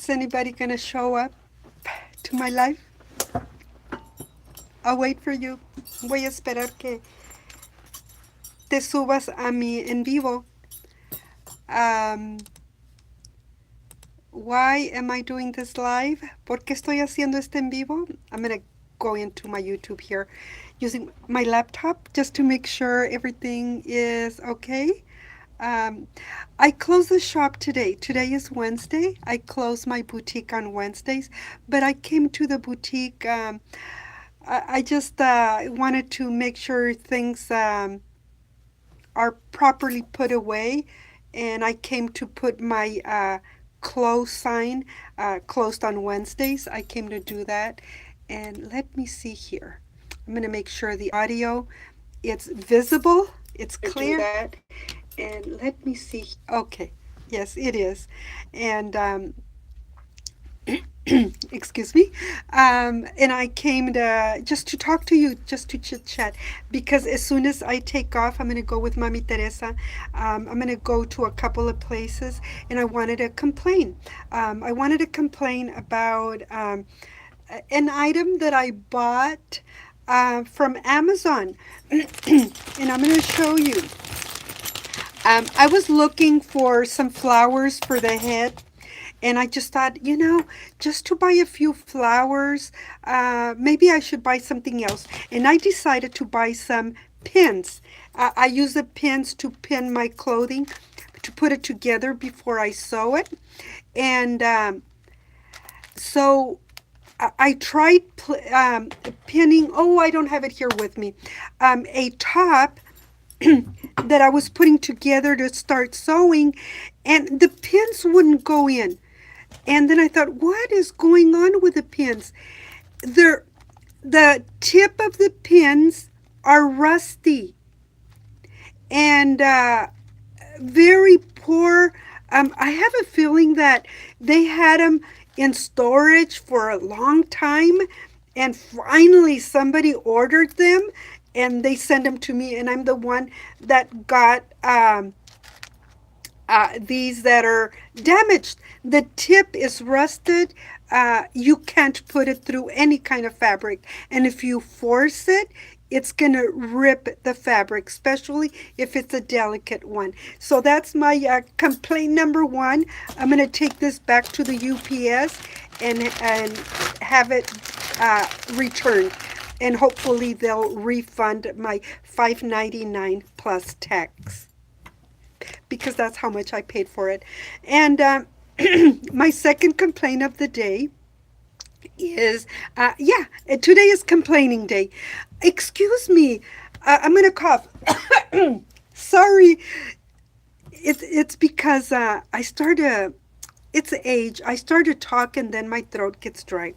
Is anybody gonna show up to my life? I'll wait for you. Voy a esperar que te subas a mi en vivo. Um, why am I doing this live? ¿Por qué estoy haciendo este en vivo? I'm gonna go into my YouTube here using my laptop just to make sure everything is okay. Um, I closed the shop today. Today is Wednesday. I close my boutique on Wednesdays, but I came to the boutique. I just wanted to make sure things are properly put away, and I came to put my close sign, closed on Wednesdays. I came to do that, and let me see here. I'm going to make sure the audio it's visible, it's clear, and let me see. Okay, yes, it is, and excuse me. And I came to just to talk to you, just to chit chat, because as soon as I take off, I'm going to go with Mami Teresa. I'm going to go to a couple of places, and I wanted to complain. I wanted to complain about an item that I bought from Amazon, and I'm going to show you. I was looking for some flowers for the head, and I just thought, just to buy a few flowers, maybe I should buy something else. And I decided to buy some pins. I use the pins to pin my clothing, to put it together before I sew it. And so I tried pinning, oh, I don't have it here with me, a top that I was putting together to start sewing, and the pins wouldn't go in. And then I thought, what is going on with the pins? They're, the tip of the pins are rusty and very poor. I have a feeling that they had them in storage for a long time, and finally somebody ordered them and they sent them to me, and I'm the one that got these that are damaged. The tip is rusted. You can't put it through any kind of fabric. And if you force it, it's going to rip the fabric, especially if it's a delicate one. So that's my complaint number one. I'm going to take this back to the UPS and have it returned. And hopefully they'll refund my $5.99 plus tax, because that's how much I paid for it. And my second complaint of the day is today is complaining day. Excuse me, I'm going to cough. Sorry. It's because I started, it's age. I start to talk and then my throat gets dry.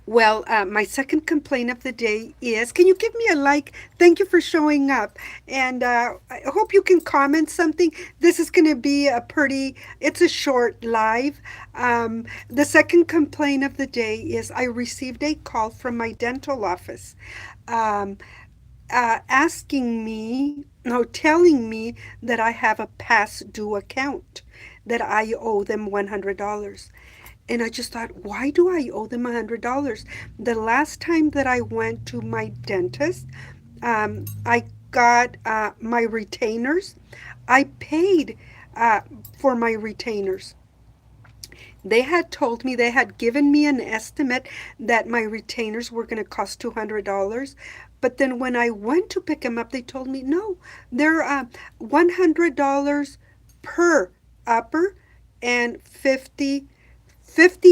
Well, my second complaint of the day is, can you give me a like? Thank you for showing up. And I hope you can comment something. This is going to be it's a short live. The second complaint of the day is I received a call from my dental office um, asking me, no, telling me that I have a past due account, that I owe them $100. And I just thought, why do I owe them $100? The last time that I went to my dentist, I got my retainers. I paid for my retainers. They had told me, they had given me an estimate that my retainers were going to cost $200. But then when I went to pick them up, they told me, no, they're $100 per upper and 50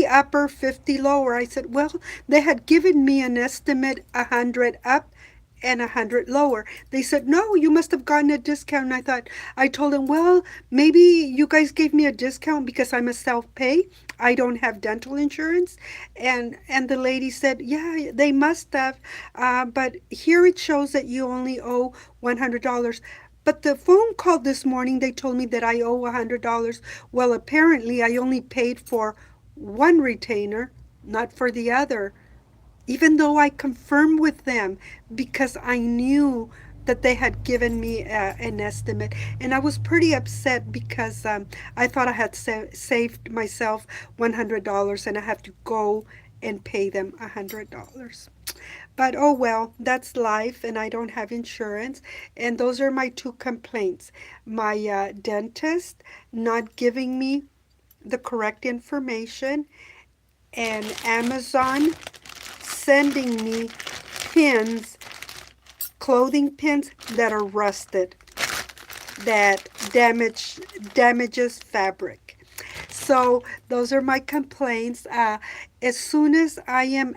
upper, 50 lower. I said, well, they had given me an estimate 100 up and 100 lower. They said, no, you must have gotten a discount. And I told them, well, maybe you guys gave me a discount because I'm a self-pay. I don't have dental insurance. And the lady said, yeah, they must have. But here it shows that you only owe $100. But the phone call this morning, they told me that I owe $100. Well, apparently I only paid for one retainer, not for the other, even though I confirmed with them, because I knew that they had given me an estimate, and I was pretty upset because I thought I had saved myself $100, and I have to go and pay them $100. But oh well, that's life, and I don't have insurance. And those are my two complaints: my dentist not giving me the correct information, and Amazon sending me pins, clothing pins that are rusted, that damages fabric. So those are my complaints. As soon as I am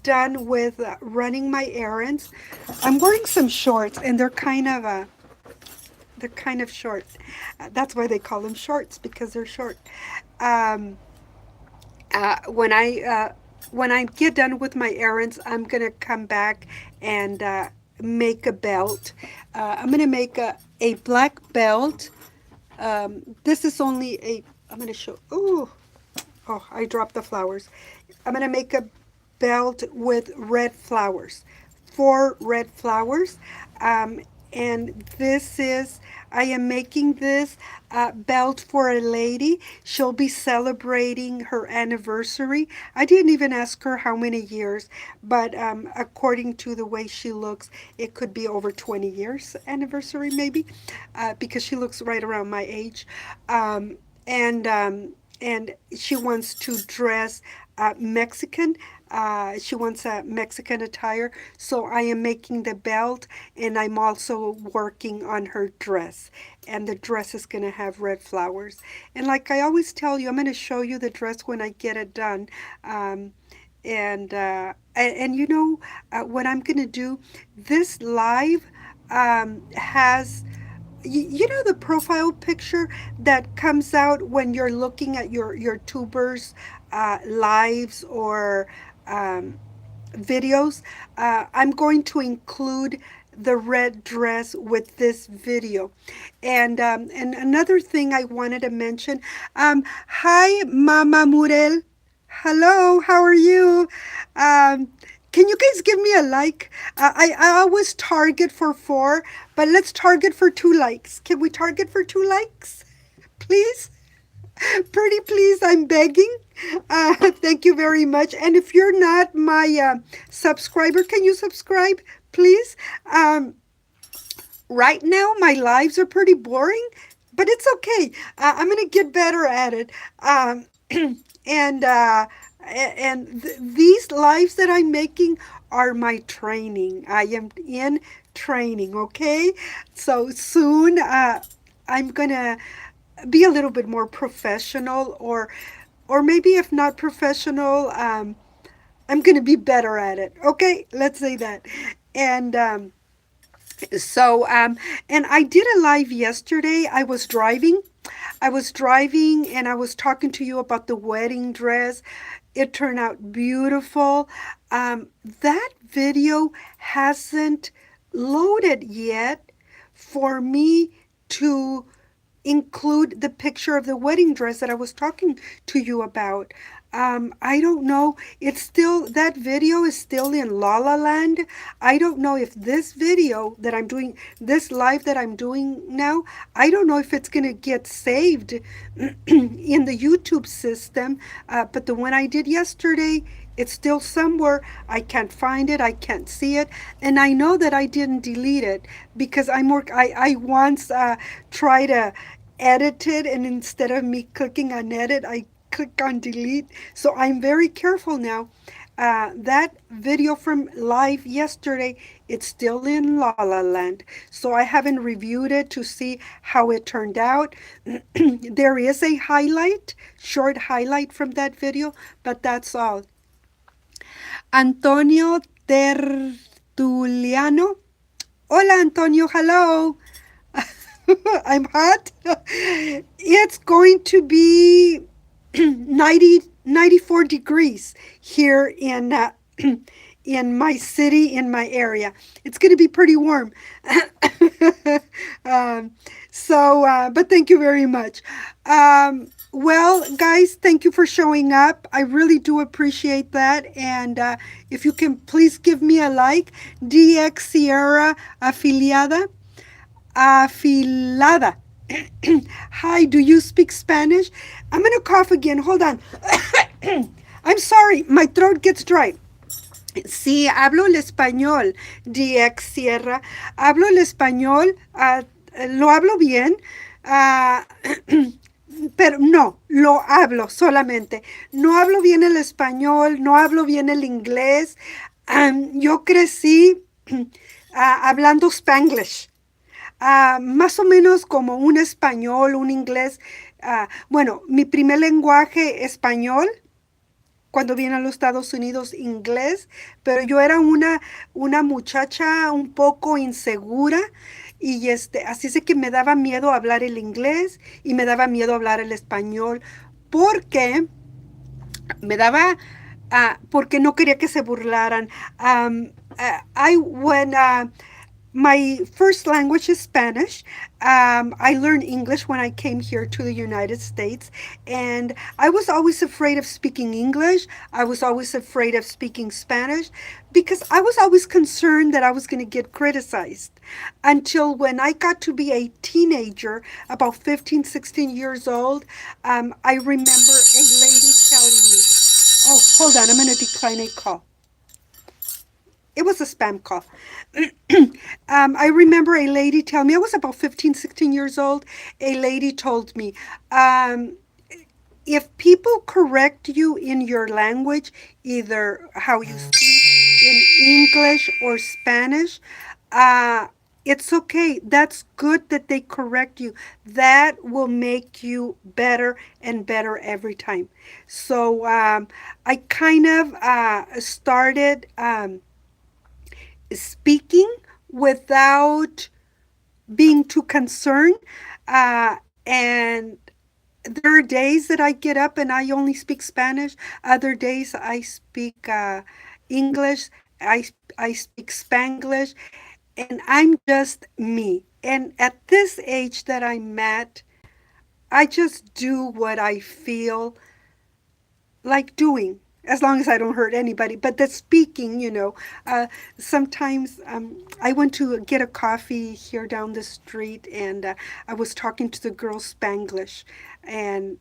done with running my errands, I'm wearing some shorts, and they're kind of short. That's why they call them shorts, because they're short. Um, uh, when I uh, when I get done with my errands, I'm gonna come back and make a belt. I'm gonna make a black belt. This is only a. I'm gonna show. Oh, I dropped the flowers. I'm gonna make a belt with red flowers, 4 red flowers. Um, and this is, I am making this belt for a lady. She'll be celebrating her anniversary. I didn't even ask her how many years, but according to the way she looks, it could be over 20 years anniversary, maybe, because she looks right around my age. Um, and and she wants to dress Mexican. She wants a Mexican attire. So I am making the belt, and I'm also working on her dress. And the dress is going to have red flowers. And like I always tell you, I'm going to show you the dress when I get it done. And you know what I'm going to do? This live has you know the profile picture that comes out when you're looking at your tubers lives or um, videos. I'm going to include the red dress with this video. And another thing I wanted to mention, hi Mama Murel. Hello, how are you? Um, can you guys give me a like? I always target for 4, but let's target for 2 likes. Can we target for 2 likes? Please? Pretty please, I'm begging. Thank you very much. And if you're not my subscriber, can you subscribe, please? Um, right now, my lives are pretty boring, but it's okay. I'm going to get better at it. And these lives that I'm making are my training. I am in training, okay? So soon I'm going to be a little bit more professional, or maybe if not professional, I'm going to be better at it. Okay, let's say that. And so and I did a live yesterday. I was driving and I was talking to you about the wedding dress. It turned out beautiful. That video hasn't loaded yet for me to include the picture of the wedding dress that I was talking to you about. I don't know. It's still, that video is still in La La Land. I don't know if this video that I'm doing, this live that I'm doing now, I don't know if it's going to get saved in the YouTube system. But the one I did yesterday, it's still somewhere. I can't find it. I can't see it. And I know that I didn't delete it because I once tried to edit it, and instead of me clicking on edit, I click on delete. So I'm very careful now. That video from live yesterday, it's still in La La Land. So I haven't reviewed it to see how it turned out. There is a highlight, short highlight from that video, but that's all. Antonio Tertuliano. Hola, Antonio. Hello. I'm hot. It's going to be 94 degrees here in my city, in my area. It's going to be pretty warm. um, but thank you very much. Well, guys, thank you for showing up. I really do appreciate that. And if you can please give me a like, DX Sierra Afiliada. Afilada. Hi, do you speak Spanish? I'm going to cough again. Hold on. I'm sorry, my throat gets dry. Sí, hablo el español, DX Sierra. Hablo el español, lo hablo bien, ah, pero no, lo hablo solamente. No hablo bien el español, no hablo bien el inglés. Yo crecí hablando Spanglish. Más o menos como un español, un inglés. Bueno, mi primer lenguaje español, cuando vine a los Estados Unidos, inglés, pero yo era una muchacha un poco insegura y así es de que me daba miedo hablar el inglés y me daba miedo hablar el español porque me daba, porque no quería que se burlaran. When my first language is Spanish. I learned English when I came here to the United States, and I was always afraid of speaking English. I was always afraid of speaking Spanish because I was always concerned that I was going to get criticized. Until when I got to be a teenager, about 15, 16 years old, I remember a lady telling me, oh, hold on, I'm going to decline a call. It was a spam call. I remember a lady tell me, I was about 15, 16 years old. A lady told me, um, if people correct you in your language, either how you speak in English or Spanish, uh, it's okay. That's good that they correct you. That will make you better and better every time. So I kind of started speaking without being too concerned. And there are days that I get up and I only speak Spanish. Other days I speak English. I speak Spanglish. And I'm just me. And at this age that I'm at, I just do what I feel like doing, as long as I don't hurt anybody. But the speaking, sometimes I went to get a coffee here down the street, and I was talking to the girl Spanglish, and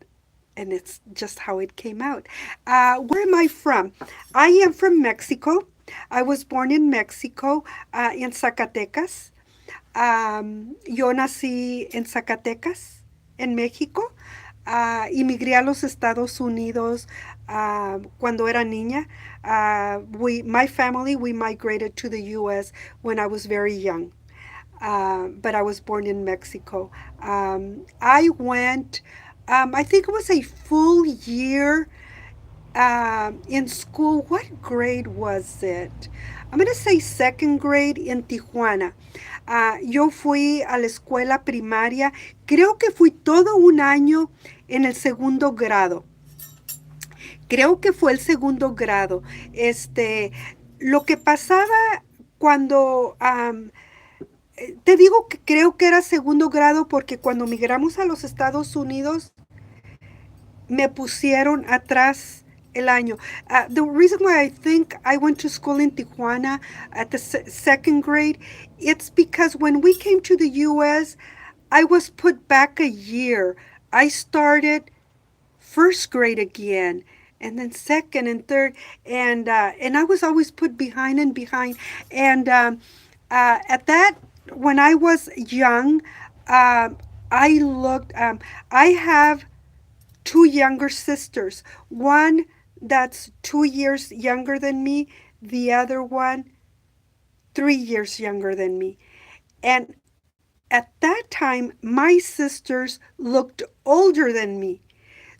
it's just how it came out. Where am I from? I am from Mexico. I was born in Mexico, in Zacatecas. Yo nací en Zacatecas, en México. Inmigré a los Estados Unidos cuando era niña. My family, we migrated to the U.S. when I was very young. But I was born in Mexico. I went, I think it was a full year in school. What grade was it? I'm going to say second grade in Tijuana. Yo fui a la escuela primaria, creo que fui todo un año en el segundo grado. Creo que fue el segundo grado. Lo que pasaba cuando, te digo que creo que era segundo grado porque cuando migramos a los Estados Unidos, me pusieron atrás el año. The reason why I think I went to school in Tijuana at the second grade, it's because when we came to the U.S., I was put back a year. I started first grade again, and then second and third, and I was always put behind and behind. And at that, when I was young, I looked. I have two younger sisters. One that's 2 years younger than me, the other one 3 years younger than me. And at that time, my sisters looked older than me.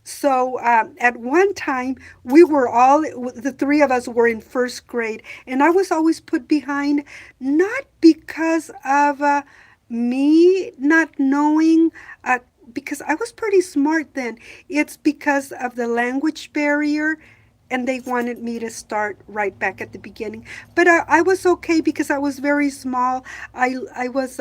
So at one time, the three of us were in first grade, and I was always put behind, not because of me not knowing, because I was pretty smart then. It's because of the language barrier and they wanted me to start right back at the beginning. But I was okay because I was very small. I was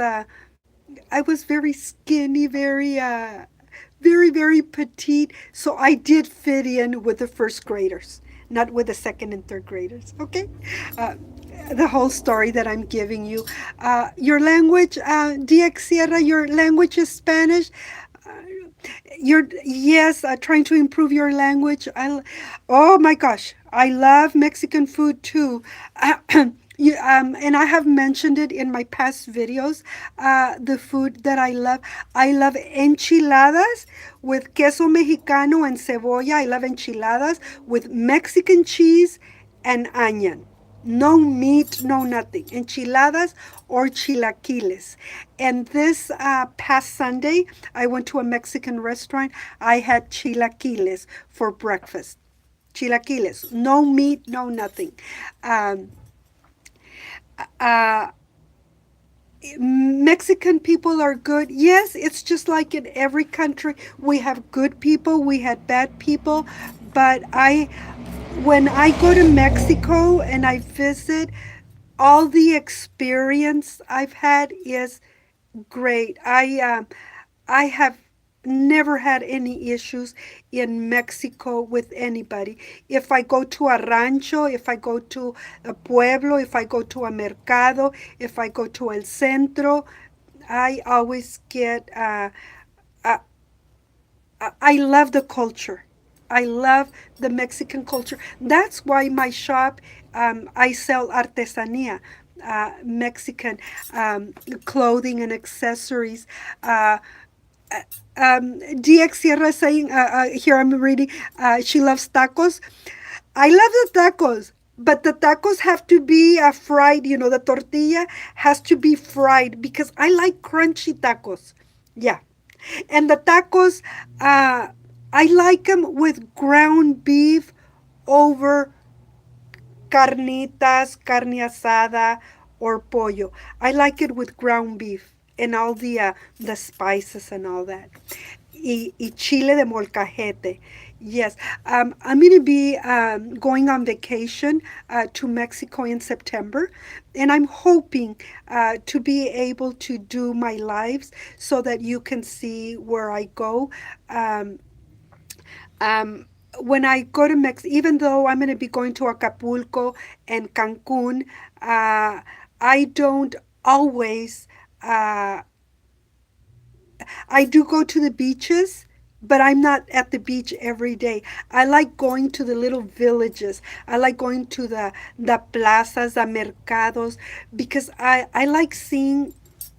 very skinny, very petite. So I did fit in with the first graders, not with the second and third graders. Okay, uh, the whole story that I'm giving you. Your language, DX Sierra, your language is Spanish. You're yes, trying to improve your language. Oh my gosh, I love Mexican food too. And I have mentioned it in my past videos. The food that I love, I love enchiladas with queso mexicano and cebolla. I love enchiladas with Mexican cheese and onion. No meat, no nothing. Enchiladas or chilaquiles. And this past Sunday, I went to a Mexican restaurant. I had chilaquiles for breakfast. Chilaquiles. No meat, no nothing. Um, uh, Mexican people are good. Yes, it's just like in every country. We have good people, we had bad people. But when I go to Mexico and I visit, all the experience I've had is great. I have never had any issues in Mexico with anybody. If I go to a rancho, if I go to a pueblo, if I go to a mercado, if I go to el centro, I always get uh, I love the culture. I love the Mexican culture. That's why my shop, I sell artesanía, Mexican clothing and accessories. DX Sierra saying, here I'm reading, she loves tacos. I love the tacos, but the tacos have to be fried. The tortilla has to be fried because I like crunchy tacos. Yeah. And the tacos, I like them with ground beef over carnitas, carne asada, or pollo. I like it with ground beef and all the spices and all that. Y chile de molcajete. Yes, I'm going to be going on vacation to Mexico in September, and I'm hoping to be able to do my lives so that you can see where I go. Um, um, when I go to Mexico, even though I'm going to be going to Acapulco and Cancun, I don't always. Uh, I do go to the beaches, but I'm not at the beach every day. I like going to the little villages. I like going to the plazas, the mercados, because I like seeing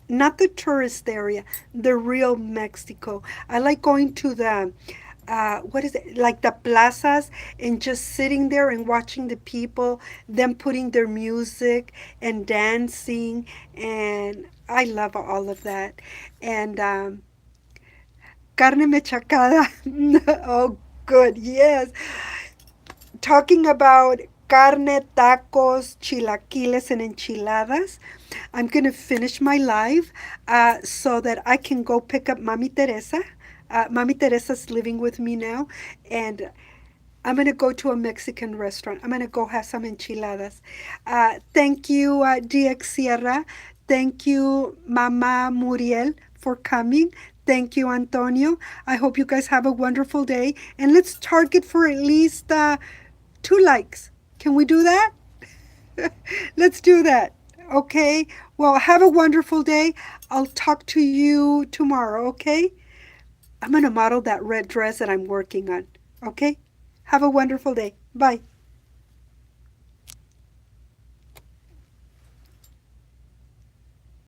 not the tourist area, the real Mexico. I like going to the what is it, like the plazas, and just sitting there and watching the people, them putting their music and dancing, and I love all of that. And carne mechacada. Oh, good. Yes. Talking about carne, tacos, chilaquiles, and enchiladas, I'm going to finish my live so that I can go pick up Mami Teresa. Mami Teresa's living with me now, and I'm going to go to a Mexican restaurant. I'm going to go have some enchiladas. Thank you, DX Sierra. Thank you, Mama Muriel, for coming. Thank you, Antonio. I hope you guys have a wonderful day. And let's target for at least 2 likes. Can we do that? Let's do that. Okay. Well, have a wonderful day. I'll talk to you tomorrow. Okay. I'm going to model that red dress that I'm working on. Okay. Have a wonderful day. Bye.